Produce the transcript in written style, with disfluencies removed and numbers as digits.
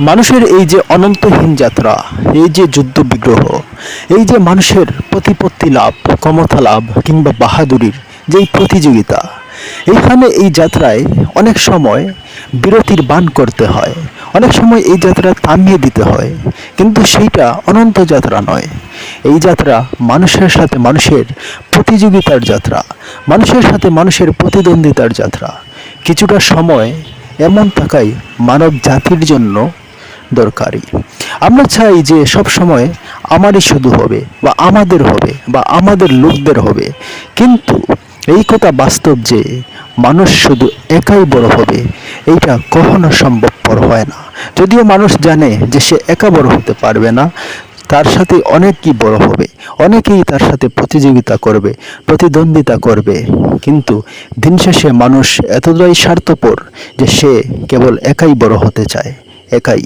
মানুষের এই যে অনন্তহীন যাত্রা, এই যে যুদ্ধ বিগ্রহ, এই যে মানুষের প্রতিপত্তি লাভ, ক্ষমতা লাভ কিংবা বাহাদুরির যেই প্রতিযোগিতা, এইখানে এই যাত্রায় অনেক সময় বিরতির বাণ করতে হয়, অনেক সময় এই যাত্রা থামিয়ে দিতে হয়, কিন্তু সেইটা অনন্ত যাত্রা নয়। এই যাত্রা মানুষের সাথে মানুষের প্রতিযোগিতার যাত্রা, মানুষের সাথে মানুষের প্রতিদ্বন্দ্বিতার যাত্রা। কিছুটা সময় এমন থাকাই মানব জাতির জন্য দরকারি। আমরা চাই যে সব সময় আমারই শুধু হবে বা আমাদের হবে বা আমাদের লোকদের হবে, কিন্তু এই কথা বাস্তব যে মানুষ শুধু একাই বড় হবে, এইটা কখনো সম্ভবপর হয় না। যদিও মানুষ জানে যে সে একা বড় হতে পারবে না, তার সাথে অনেকেই বড় হবে, অনেকেই তার সাথে প্রতিযোগিতা করবে, প্রতিদ্বন্দ্বিতা করবে, কিন্তু দিন শেষে মানুষ এতটাই স্বার্থপর যে সে কেবল একাই বড় হতে চায়, একাই।